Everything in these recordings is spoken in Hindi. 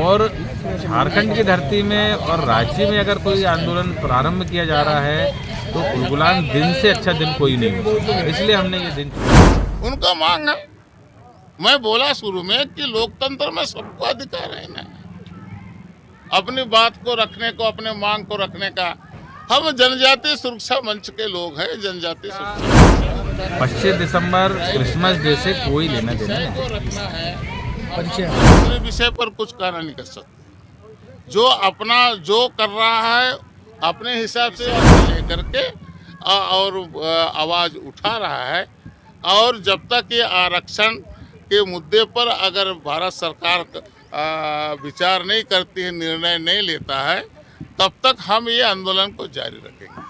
और झारखंड की धरती में और राज्य में अगर कोई आंदोलन प्रारंभ किया जा रहा है तो उलगुलान दिन से अच्छा दिन कोई नहीं हो सकता, इसलिए हमने ये दिन उनका मांग है। मैं बोला शुरू में कि लोकतंत्र में सबको अधिकार है ना अपनी बात को रखने को, अपने मांग को रखने का। हम जनजातीय सुरक्षा मंच के लोग हैं। जनजातीय सुरक्षा 25 दिसंबर क्रिसमस डे से कोई लेना देना नहीं। रखना है, अपने विषय पर कुछ कहना नहीं कर सकते। जो अपना जो कर रहा है अपने हिसाब से लेकर के और आवाज उठा रहा है। और जब तक ये आरक्षण के मुद्दे पर अगर भारत सरकार विचार नहीं करती है, निर्णय नहीं लेता है, तब तक हम ये आंदोलन को जारी रखेंगे।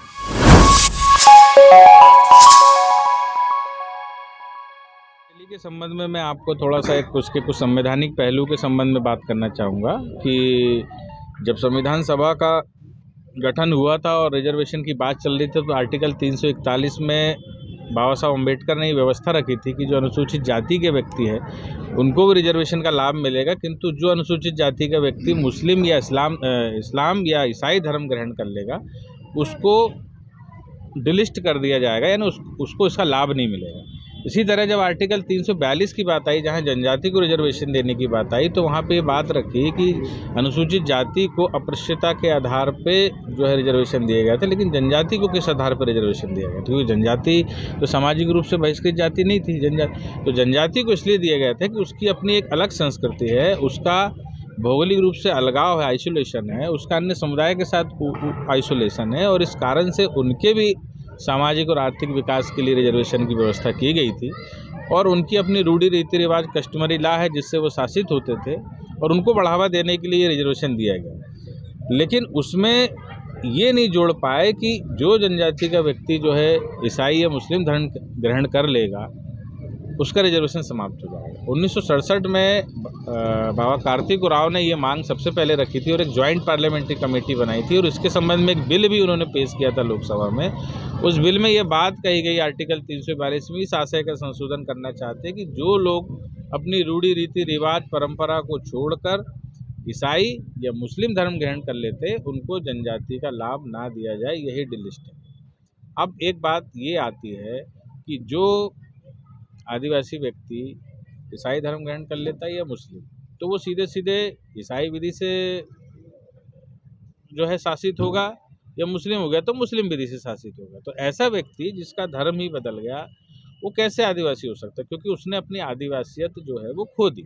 के संबंध में मैं आपको थोड़ा सा उसके कुछ संवैधानिक पहलू के संबंध में बात करना चाहूँगा कि जब संविधान सभा का गठन हुआ था और रिजर्वेशन की बात चल रही थी तो आर्टिकल 341 में बाबा साहब अम्बेडकर ने व्यवस्था रखी थी कि जो अनुसूचित जाति के व्यक्ति है उनको भी रिजर्वेशन का लाभ मिलेगा, किंतु जो अनुसूचित जाति का व्यक्ति मुस्लिम या इस्लाम या ईसाई धर्म ग्रहण कर लेगा उसको डिलिस्ट कर दिया जाएगा, यानी उसको इसका लाभ नहीं मिलेगा। इसी तरह जब आर्टिकल 342 की बात आई, जहां जनजाति को रिजर्वेशन देने की बात आई, तो वहां पे ये बात रखी कि अनुसूचित जाति को अस्पृश्यता के आधार पे जो है रिजर्वेशन दिया गया था, लेकिन जनजाति को किस आधार पर रिजर्वेशन दिया गया? क्योंकि जनजाति तो सामाजिक रूप से बहिष्कृत जाति नहीं थी। तो जनजाति को इसलिए दिया गया था कि उसकी अपनी एक अलग संस्कृति है, उसका भौगोलिक रूप से अलगाव है, आइसोलेशन है, उसका अन्य समुदाय के साथ आइसोलेशन है, और इस कारण से उनके भी सामाजिक और आर्थिक विकास के लिए रिजर्वेशन की व्यवस्था की गई थी। और उनकी अपनी रूढ़ी रीति रिवाज कस्टमरी लॉ है जिससे वो शासित होते थे, और उनको बढ़ावा देने के लिए ये रिजर्वेशन दिया गया। लेकिन उसमें ये नहीं जोड़ पाए कि जो जनजाति का व्यक्ति जो है ईसाई या मुस्लिम धर्म ग्रहण कर लेगा उसका रिजर्वेशन समाप्त हो जाएगा। 1967 में बाबा कार्तिक राव ने ये मांग सबसे पहले रखी थी और एक ज्वाइंट पार्लियामेंट्री कमेटी बनाई थी, और इसके संबंध में एक बिल भी उन्होंने पेश किया था लोकसभा में। उस बिल में ये बात कही गई, आर्टिकल 342 में इस आशय का संशोधन करना चाहते हैं कि जो लोग अपनी रूढ़ी रीति रिवाज परंपरा को छोड़कर ईसाई या मुस्लिम धर्म ग्रहण कर लेते हैं उनको जनजाति का लाभ ना दिया जाए, यही डिलिस्ट है। अब एक बात ये आती है कि जो आदिवासी व्यक्ति ईसाई धर्म ग्रहण कर लेता है या मुस्लिम, तो वो सीधे सीधे ईसाई विधि से जो है शासित होगा, या मुस्लिम हो गया तो मुस्लिम विधि से शासित होगा। तो ऐसा व्यक्ति जिसका धर्म ही बदल गया वो कैसे आदिवासी हो सकता है? क्योंकि उसने अपनी आदिवासियत जो है वो खो दी।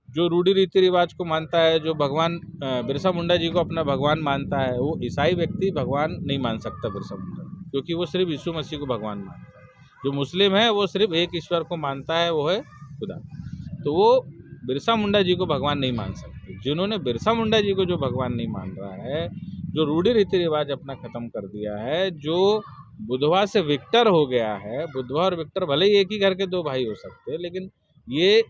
जो रूढ़ी रीति रिवाज को मानता है, जो भगवान बिरसा मुंडा जी को अपना भगवान मानता है, वो ईसाई व्यक्ति भगवान नहीं मान सकता बिरसा मुंडा, क्योंकि वो सिर्फ यीशु मसीह को भगवान मानता है। जो मुस्लिम है वो सिर्फ एक ईश्वर को मानता है, वो है खुदा। तो वो बिरसा मुंडा जी को भगवान नहीं मान सकते। जिन्होंने बिरसा मुंडा जी को जो भगवान नहीं मान रहा है, जो रूढ़ी रीति रिवाज अपना ख़त्म कर दिया है, जो बुधवा से विक्टर हो गया है, बुधवा और विक्टर भले ही एक ही घर के दो भाई हो सकते हैं, लेकिन ये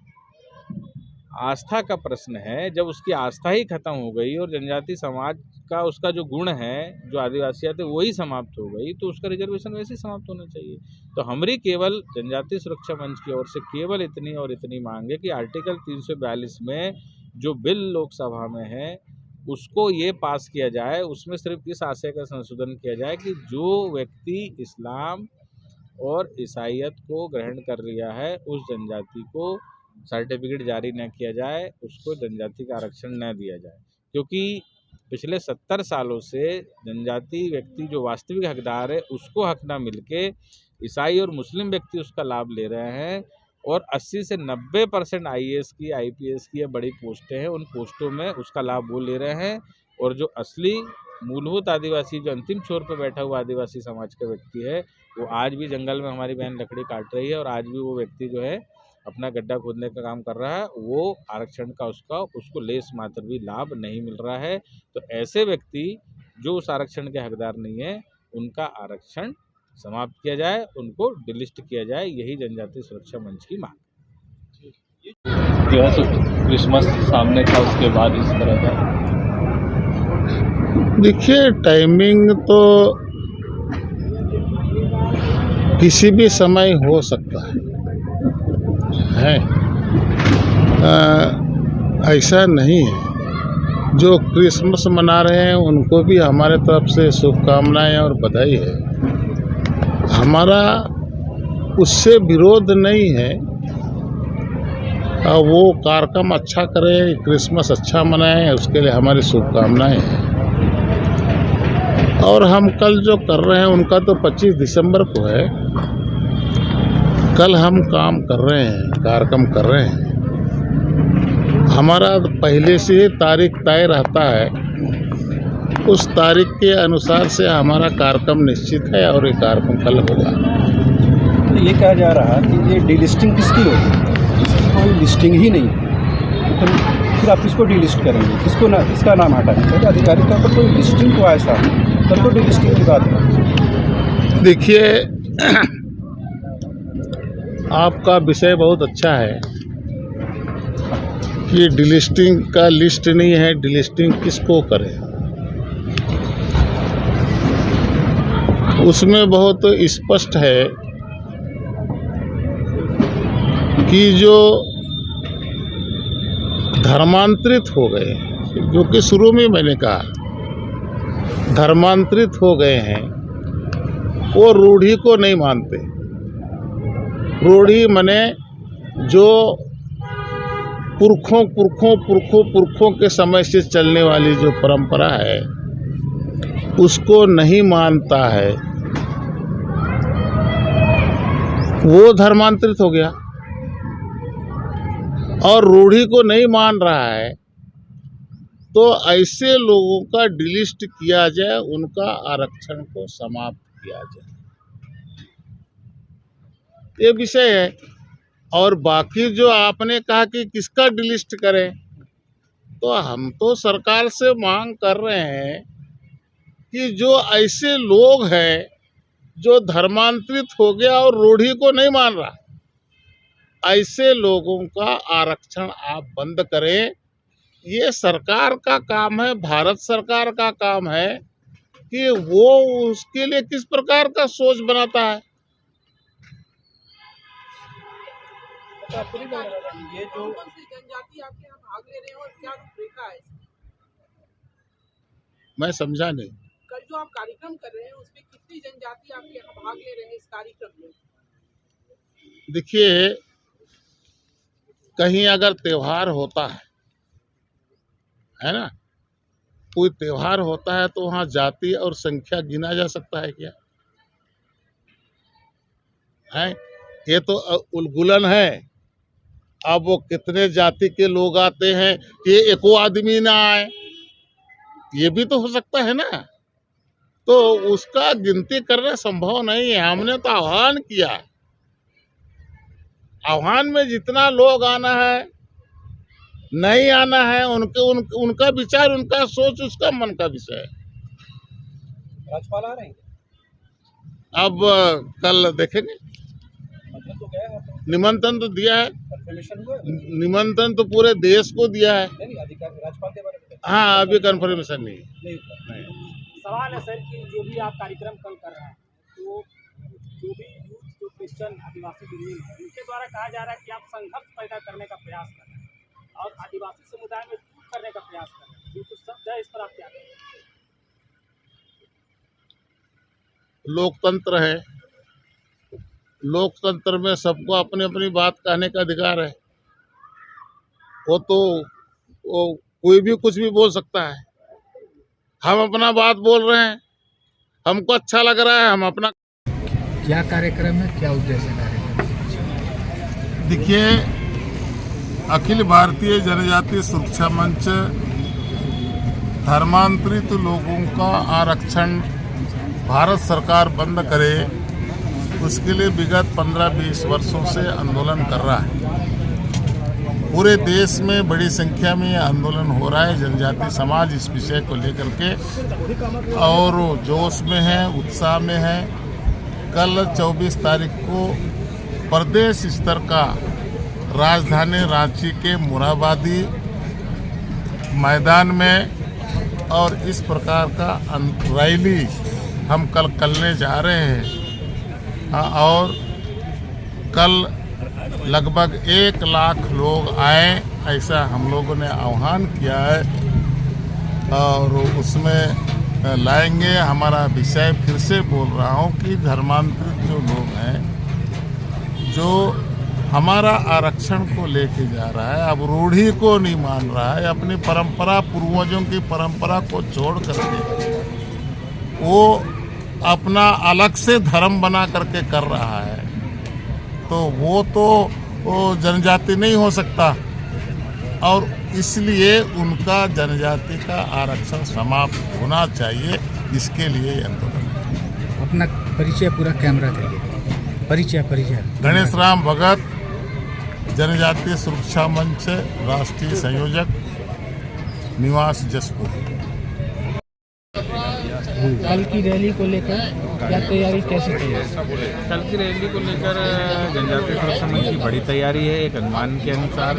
आस्था का प्रश्न है। जब उसकी आस्था ही खत्म हो गई और जनजाति समाज का उसका जो गुण है, जो आदिवासियत है, वही समाप्त हो गई, तो उसका रिजर्वेशन वैसे ही समाप्त होना चाहिए। तो हमारी केवल जनजाति सुरक्षा मंच की ओर से केवल इतनी और इतनी मांग है कि आर्टिकल 342 में जो बिल लोकसभा में है उसको ये पास किया जाए, उसमें सिर्फ इस आशय का संशोधन किया जाए कि जो व्यक्ति इस्लाम और ईसाईयत को ग्रहण कर लिया है उस जनजाति को सर्टिफिकेट जारी न किया जाए, उसको जनजाति का आरक्षण न दिया जाए। क्योंकि पिछले 70 सालों से जनजाति व्यक्ति जो वास्तविक हकदार है उसको हक ना मिलके ईसाई और मुस्लिम व्यक्ति उसका लाभ ले रहे हैं, और 80 से 90% IAS की, IPS की या बड़ी पोस्टें हैं, उन पोस्टों में उसका लाभ वो ले रहे हैं। और जो असली मूलभूत आदिवासी, जो अंतिम छोर पर बैठा हुआ आदिवासी समाज का व्यक्ति है, वो आज भी जंगल में हमारी बहन लकड़ी काट रही है, और आज भी वो व्यक्ति जो है अपना गड्ढा खोदने का काम कर रहा है, वो आरक्षण का उसको लेस मात्र भी लाभ नहीं मिल रहा है। तो ऐसे व्यक्ति जो उस आरक्षण के हकदार नहीं है, उनका आरक्षण समाप्त किया जाए, उनको डिलिस्ट किया जाए, यही जनजाति सुरक्षा मंच की मांग। क्रिसमस सामने था, उसके बाद इस तरह का देखिए, टाइमिंग तो किसी भी समय हो सकता है। ऐसा नहीं है। जो क्रिसमस मना रहे हैं उनको भी हमारे तरफ से शुभकामनाएं और बधाई है। हमारा उससे विरोध नहीं है। वो कार्यक्रम अच्छा करें, क्रिसमस अच्छा मनाएं, उसके लिए हमारी शुभकामनाएं हैं। और हम कल जो कर रहे हैं उनका तो 25 दिसंबर को है। कल हम काम कर रहे हैं, कार्यक्रम कर रहे हैं। हमारा पहले से ही तारीख तय रहता है, उस तारीख के अनुसार से हमारा कार्यक्रम निश्चित है और ये कार्यक्रम कल होगा। ये कहा जा रहा है कि ये डीलिस्टिंग किसकी होगी? इसकी कोई लिस्टिंग ही नहीं, तो फिर आप किसको डीलिस्ट करेंगे? किसका नाम हटाएंगे? आधिकारिक तौर पर कोई लिस्टिंग तो ऐसा तब तो डीलिस्टिंग की बात है। देखिए, आपका विषय बहुत अच्छा है कि डिलिस्टिंग का लिस्ट नहीं है, डिलिस्टिंग किसको करें। उसमें बहुत स्पष्ट है कि जो धर्मांतरित हो गए, जो कि शुरू में मैंने कहा धर्मांतरित हो गए हैं, वो रूढ़ी को नहीं मानते। रूढ़ी माने जो पुरखों के समय से चलने वाली जो परंपरा है उसको नहीं मानता है, वो धर्मांतरित हो गया। और रूढ़ी को नहीं मान रहा है तो ऐसे लोगों का डिलिस्ट किया जाए, उनका आरक्षण को समाप्त किया जाए, ये विषय है। और बाकी जो आपने कहा कि किसका डिलिस्ट करें, तो हम तो सरकार से मांग कर रहे हैं कि जो ऐसे लोग हैं जो धर्मांतरित हो गया और रूढ़ी को नहीं मान रहा, ऐसे लोगों का आरक्षण आप बंद करें। ये सरकार का काम है, भारत सरकार का काम है कि वो उसके लिए किस प्रकार का सोच बनाता है। ये जो जनजाति आपके यहाँ भाग ले रहे हैं और क्या रूपरेखा है? मैं समझा नहीं। कल जो आप कार्यक्रम कर रहे हैं उसमें कितनी जनजाति आपके यहाँ भाग ले रहे हैं इस कार्यक्रम में? देखिए, कहीं अगर त्योहार होता है ना, कोई त्योहार होता है तो वहाँ जाति और संख्या गिना जा सकता है क्या? है, ये तो उलगुलन है। अब वो कितने जाति के लोग आते हैं, ये एको आदमी ना आए, ये भी तो हो सकता है ना। तो उसका गिनती करना संभव नहीं है। हमने तो आह्वान किया है, आह्वान में जितना लोग आना है, नहीं आना है, उनका विचार, उनका सोच, उसका मन का विषय है। राज्यपाल आ रहे हैं? अब कल देखेंगे। मतलब तो गया है, निमंत्रण तो दिया है, कंफर्मेशन हुआ है? निमंत्रण तो पूरे देश को दिया है। नहीं, अधिकारी राज्यपाल के बारे में हाँ, अभी कंफर्मेशन नहीं। सवाल है सर कि जो भी आप कार्यक्रम कल कर रहे हैं, तो जो भी यूथ, जो क्रिश्चियन आदिवासी यूनियन है, उनके द्वारा कहा जा रहा है कि आप संघर्ष पैदा करने का प्रयास कर रहे हैं और आदिवासी समुदाय में टूट करने का प्रयास कर रहे हैं, जो कुछ शब्द है, इस पर आप क्या कहेंगे? लोकतंत्र है, लोकतंत्र में सबको अपनी अपनी बात कहने का अधिकार है। वो कोई भी कुछ भी बोल सकता है। हम अपना बात बोल रहे हैं, हमको अच्छा लग रहा है, हम अपना। क्या कार्यक्रम है, क्या उद्देश्य है कार्यक्रम? देखिए, अखिल भारतीय जनजातीय सुरक्षा मंच धर्मांतरित लोगों का आरक्षण भारत सरकार बंद करे, उसके लिए विगत 15-20 वर्षों से आंदोलन कर रहा है। पूरे देश में बड़ी संख्या में ये आंदोलन हो रहा है। जनजाति समाज इस विषय को लेकर के और जोश में है, उत्साह में है। कल 24 तारीख को प्रदेश स्तर का राजधानी रांची के मोरहाबादी मैदान में और इस प्रकार का रैली हम कल करने जा रहे हैं। और कल लगभग 1 लाख लोग आए ऐसा हम लोगों ने आह्वान किया है और उसमें लाएंगे। हमारा विषय फिर से बोल रहा हूँ कि धर्मांतरित जो लोग हैं, जो हमारा आरक्षण को लेके जा रहा है, अब रूढ़ी को नहीं मान रहा है, अपनी परंपरा, पूर्वजों की परंपरा को छोड़ करके वो अपना अलग से धर्म बना करके कर रहा है, तो वो जनजाति नहीं हो सकता और इसलिए उनका जनजाति का आरक्षण समाप्त होना चाहिए। इसके लिए आंदोलन। अपना परिचय पूरा कैमरा करिए। परिचय गणेश राम भगत, जनजातीय सुरक्षा मंच राष्ट्रीय संयोजक, निवास जसपुर। कल की रैली को लेकर क्या तैयारी, कैसी तैयारी? कल की रैली को लेकर जनजातीय सुरक्षा मंच की बड़ी तैयारी है। एक अनुमान के अनुसार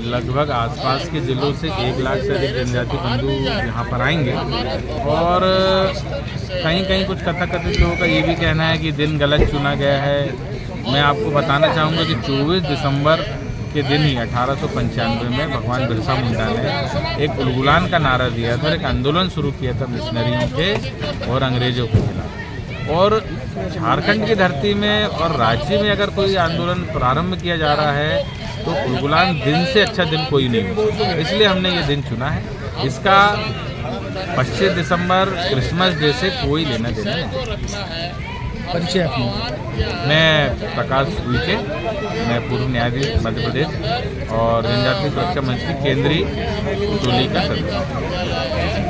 लगभग आसपास के जिलों से 1 लाख से अधिक जनजाति बंधु यहाँ पर आएंगे और कहीं कुछ कथाकथित लोगों का ये भी कहना है कि दिन गलत चुना गया है। मैं आपको बताना चाहूँगा कि 24 दिसंबर के दिन ही 1895 में भगवान बिरसा मुंडा ने एक उलगुलान का नारा दिया था और एक आंदोलन शुरू किया था मिशनरियों के और अंग्रेजों के खिलाफ। और झारखंड की धरती में और राज्य में अगर कोई आंदोलन प्रारंभ किया जा रहा है तो उलगुलान दिन से अच्छा दिन कोई नहीं हो सकता, इसलिए हमने ये दिन चुना है। इसका 25 दिसंबर क्रिसमस डे से कोई लेना देना नहीं। परिचय अपना। मैं प्रकाश उइके, मैं पूर्व न्यायाधीश मध्य प्रदेश और जनजातीय सुरक्षा मंच की केंद्रीय टोली का सदस्य।